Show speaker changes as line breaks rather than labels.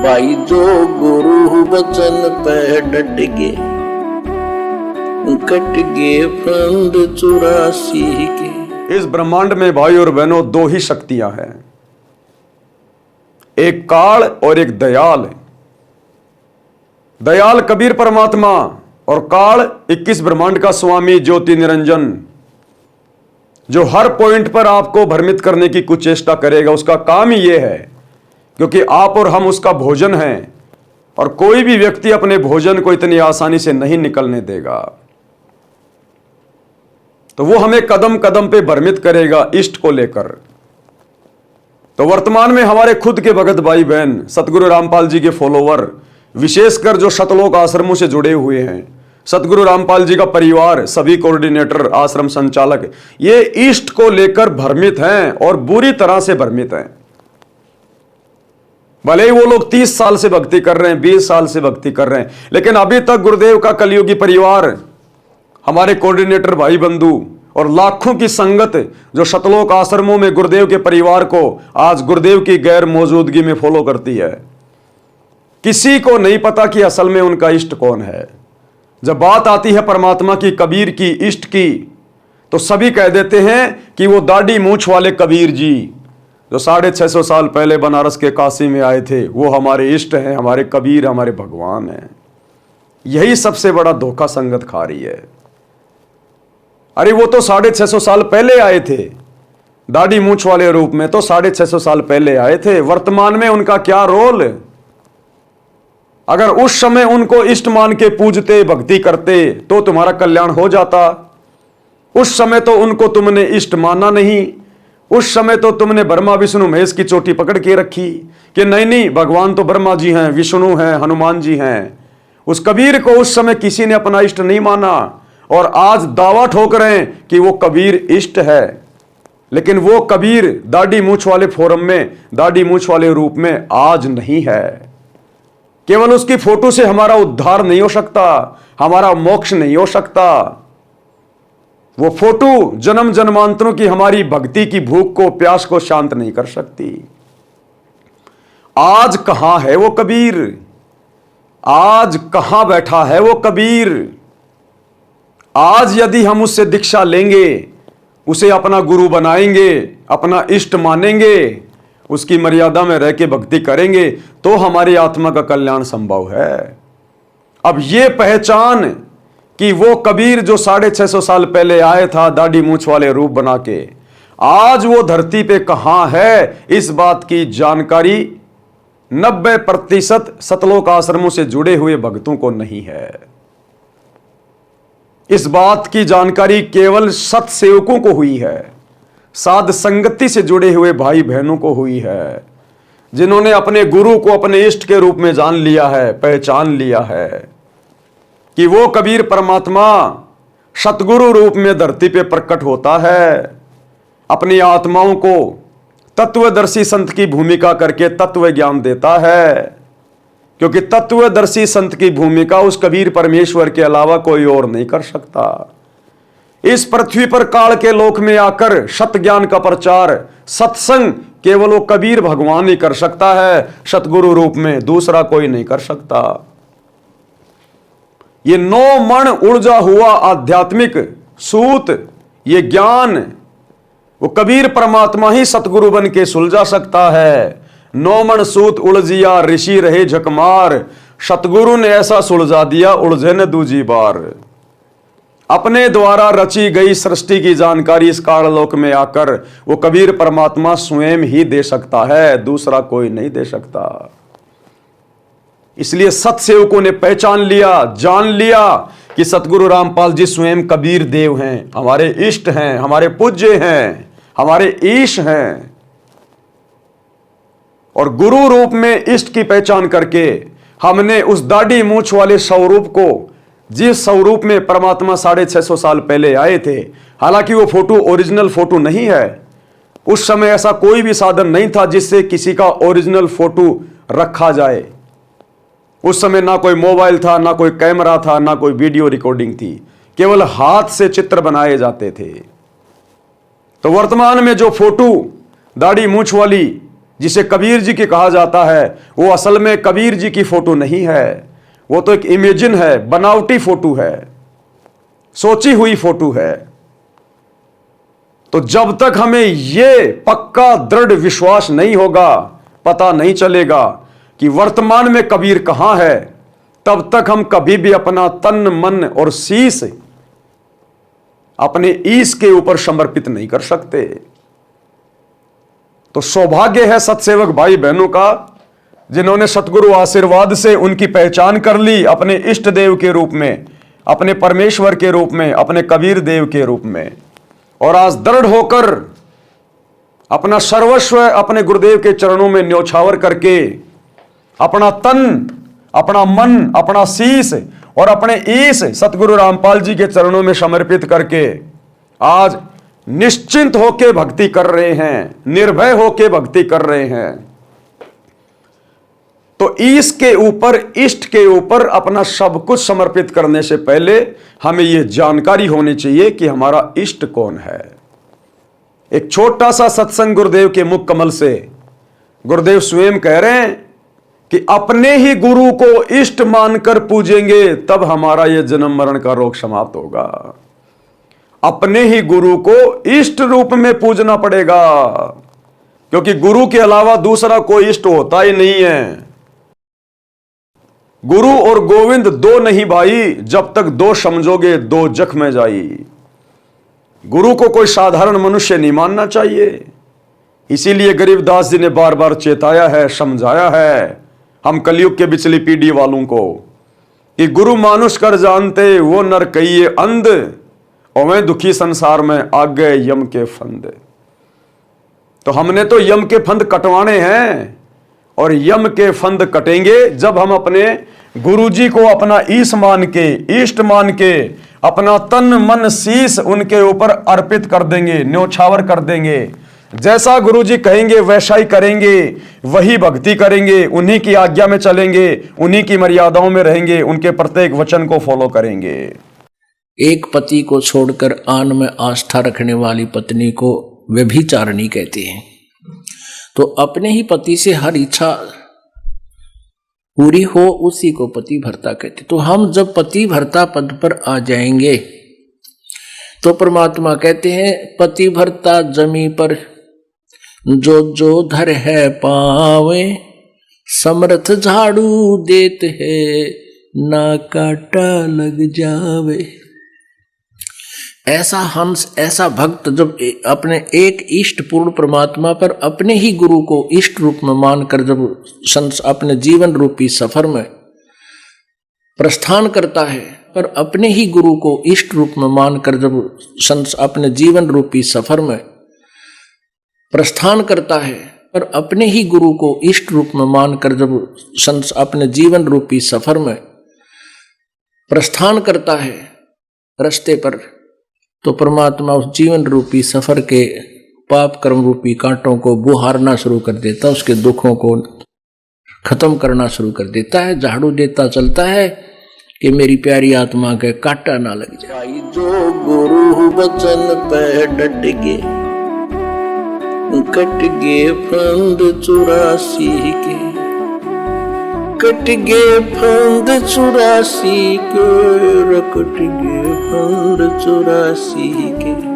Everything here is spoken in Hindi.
भाई जो गुरु वचन पे डट गए, कट गए फंद 84 के।
इस ब्रह्मांड में भाई और बहनों दो ही शक्तियां हैं, एक काल और एक दयाल। दयाल कबीर परमात्मा और काल 21 ब्रह्मांड का स्वामी ज्योति निरंजन, जो हर पॉइंट पर आपको भ्रमित करने की कुछ चेष्टा करेगा। उसका काम ही यह है, क्योंकि आप और हम उसका भोजन हैं, और कोई भी व्यक्ति अपने भोजन को इतनी आसानी से नहीं निकलने देगा। तो वो हमें कदम कदम पे भ्रमित करेगा इष्ट को लेकर। तो वर्तमान में हमारे खुद के भगत भाई बहन, सतगुरु रामपाल जी के फॉलोवर, विशेषकर जो शतलोक आश्रमों से जुड़े हुए हैं, सतगुरु रामपाल जी का परिवार, सभी कोऑर्डिनेटर, आश्रम संचालक, ये इष्ट को लेकर भ्रमित हैं और बुरी तरह से भ्रमित हैं। भले ही वो लोग 30 साल से भक्ति कर रहे हैं, 20 साल से भक्ति कर रहे हैं, लेकिन अभी तक गुरुदेव का कलियुगी परिवार, हमारे कोऑर्डिनेटर भाई बंधु और लाखों की संगत जो शतलोक आश्रमों में गुरुदेव के परिवार को आज गुरुदेव की गैर मौजूदगी में फॉलो करती है, किसी को नहीं पता कि असल में उनका इष्ट कौन है। जब बात आती है परमात्मा की, कबीर की, इष्ट की, तो सभी कह देते हैं कि वो दाढ़ी मूंछ वाले कबीर जी जो 650 साल पहले बनारस के काशी में आए थे, वो हमारे इष्ट हैं, हमारे कबीर, हमारे भगवान हैं। यही सबसे बड़ा धोखा संगत खा रही है। अरे वो तो 650 साल पहले आए थे, दाढ़ी मूंछ वाले रूप में तो 650 साल पहले आए थे। वर्तमान में उनका क्या रोल? अगर उस समय उनको इष्ट मान के पूजते, भक्ति करते, तो तुम्हारा कल्याण हो जाता। उस समय तो उनको तुमने इष्ट माना नहीं। उस समय तो तुमने ब्रह्मा विष्णु महेश की चोटी पकड़ के रखी कि नहीं नहीं, भगवान तो ब्रह्मा जी हैं, विष्णु हैं, हनुमान जी हैं। उस कबीर को उस समय किसी ने अपना इष्ट नहीं माना, और आज दावा ठोक रहे हैं कि वो कबीर इष्ट है। लेकिन वो कबीर दाढ़ी मूंछ वाले फोरम में, दाढ़ी मूंछ वाले रूप में आज नहीं है। केवल उसकी फोटो से हमारा उद्धार नहीं हो सकता, हमारा मोक्ष नहीं हो सकता। वो फोटो जन्म जन्मांतरों की हमारी भक्ति की भूख को, प्यास को शांत नहीं कर सकती। आज कहां है वो कबीर? आज कहां बैठा है वो कबीर? आज यदि हम उससे दीक्षा लेंगे, उसे अपना गुरु बनाएंगे, अपना इष्ट मानेंगे, उसकी मर्यादा में रह के भक्ति करेंगे, तो हमारी आत्मा का कल्याण संभव है। अब ये पहचान कि वो कबीर जो 650 साल पहले आया था दाढ़ी मूंछ वाले रूप बना के, आज वो धरती पे कहां है, इस बात की जानकारी 90% सतलोक आश्रमों से जुड़े हुए भक्तों को नहीं है। इस बात की जानकारी केवल सत्सेवकों को हुई है, साध संगति से जुड़े हुए भाई बहनों को हुई है, जिन्होंने अपने गुरु को अपने इष्ट के रूप में जान लिया है, पहचान लिया है कि वो कबीर परमात्मा सतगुरु रूप में धरती पे प्रकट होता है, अपनी आत्माओं को तत्वदर्शी संत की भूमिका करके तत्व ज्ञान देता है। क्योंकि तत्वदर्शी संत की भूमिका उस कबीर परमेश्वर के अलावा कोई और नहीं कर सकता। इस पृथ्वी पर काल के लोक में आकर सत ज्ञान का प्रचार, सत्संग केवल वो कबीर भगवान ही कर सकता है, सतगुरु रूप में दूसरा कोई नहीं कर सकता। ये 9 मण ऊर्जा हुआ आध्यात्मिक सूत, ये ज्ञान वो कबीर परमात्मा ही सतगुरु बन के सुलझा सकता है। 9 मण सूत उलझिया ऋषि रहे झकमार, सतगुरु ने ऐसा सुलझा दिया उलझे न दूजी बार। अपने द्वारा रची गई सृष्टि की जानकारी इस काललोक में आकर वो कबीर परमात्मा स्वयं ही दे सकता है, दूसरा कोई नहीं दे सकता। इसलिए सत्सेवकों ने पहचान लिया, जान लिया कि सतगुरु रामपाल जी स्वयं कबीर देव हैं, हमारे इष्ट हैं, हमारे पूज्य हैं, हमारे ईश हैं। और गुरु रूप में इष्ट की पहचान करके हमने उस दाढ़ी मूंछ वाले स्वरूप को, जिस स्वरूप में परमात्मा 650 साल पहले आए थे, हालांकि वो फोटो ओरिजिनल फोटो नहीं है, उस समय ऐसा कोई भी साधन नहीं था जिससे किसी का ओरिजिनल फोटो रखा जाए। उस समय ना कोई मोबाइल था, ना कोई कैमरा था, ना कोई वीडियो रिकॉर्डिंग थी, केवल हाथ से चित्र बनाए जाते थे। तो वर्तमान में जो फोटो दाढ़ी मूंछ वाली जिसे कबीर जी की कहा जाता है, वो असल में कबीर जी की फोटो नहीं है, वो तो एक इमेजिन है, बनावटी फोटो है, सोची हुई फोटो है। तो जब तक हमें यह पक्का दृढ़ विश्वास नहीं होगा, पता नहीं चलेगा कि वर्तमान में कबीर कहां है, तब तक हम कभी भी अपना तन मन और शीश अपने ईश के ऊपर समर्पित नहीं कर सकते। तो सौभाग्य है सत्सेवक भाई बहनों का, जिन्होंने सतगुरु आशीर्वाद से उनकी पहचान कर ली अपने इष्ट देव के रूप में, अपने परमेश्वर के रूप में, अपने कबीर देव के रूप में, और आज दृढ़ होकर अपना सर्वस्व अपने गुरुदेव के चरणों में न्योछावर करके अपना तन, अपना मन, अपना शीश और अपने ईश सतगुरु रामपाल जी के चरणों में समर्पित करके आज निश्चिंत होके भक्ति कर रहे हैं, निर्भय होके भक्ति कर रहे हैं। तो ईश के ऊपर, इष्ट के ऊपर अपना सब कुछ समर्पित करने से पहले हमें यह जानकारी होनी चाहिए कि हमारा इष्ट कौन है। एक छोटा सा सत्संग गुरुदेव के मुख कमल से गुरुदेव स्वयं कह रहे हैं कि अपने ही गुरु को इष्ट मानकर पूजेंगे तब हमारा यह जन्म मरण का रोग समाप्त होगा। अपने ही गुरु को इष्ट रूप में पूजना पड़ेगा, क्योंकि गुरु के अलावा दूसरा कोई इष्ट होता ही नहीं है। गुरु और गोविंद दो नहीं भाई, जब तक दो समझोगे दो जख्म में जाई। गुरु को कोई साधारण मनुष्य नहीं मानना चाहिए। इसीलिए गरीबदास जी ने बार बार चेताया है, समझाया है हम कलयुग के बिचली पीढ़ी वालों को कि गुरु मानुष कर जानते वो नर कहिए अंध, और मैं दुखी संसार में आ गए यम के फंद। तो हमने तो यम के फंद कटवाने हैं, और यम के फंद कटेंगे जब हम अपने गुरु जी को अपना ईश मान के, इष्ट मान के, अपना तन मन शीश उनके ऊपर अर्पित कर देंगे, न्योछावर कर देंगे। जैसा गुरु जी कहेंगे वैसा ही करेंगे, वही भक्ति करेंगे, उन्हीं की आज्ञा में चलेंगे, उन्हीं की मर्यादाओं में रहेंगे, उनके प्रत्येक वचन को फॉलो करेंगे।
एक पति को छोड़कर आन में आस्था रखने वाली पत्नी को व्यभिचारिणी कहते हैं। तो अपने ही पति से हर इच्छा पूरी हो उसी को पति भर्ता कहते। तो हम जब पति भर्ता पद पर आ जाएंगे तो परमात्मा कहते हैं पति भर्ता जमी पर जो जो धर है पावे, समर्थ झाड़ू देत है ना काटा लग जावे। ऐसा हंस, ऐसा भक्त जब अपने एक इष्ट पूर्ण परमात्मा पर अपने ही गुरु को इष्ट रूप में मानकर जब अपने जीवन रूपी सफर में प्रस्थान करता है, पर अपने ही गुरु को इष्ट रूप में मानकर जब अपने जीवन रूपी सफर में प्रस्थान करता है, पर अपने ही गुरु को इष्ट रूप में मानकर जब अपने जीवन रूपी सफर में प्रस्थान करता है रास्ते पर, तो परमात्मा उस जीवन रूपी सफर के पाप कर्म रूपी कांटों को बुहारना शुरू कर देता, उसके दुखों को खत्म करना शुरू कर देता है, झाड़ू देता चलता है कि मेरी प्यारी आत्मा के कांटा ना लग जाए।
जो गुरु बचन पे डट गे, कट गे फंद 84 के, कट गे फंद 84 के, कट गे फंद 84 के।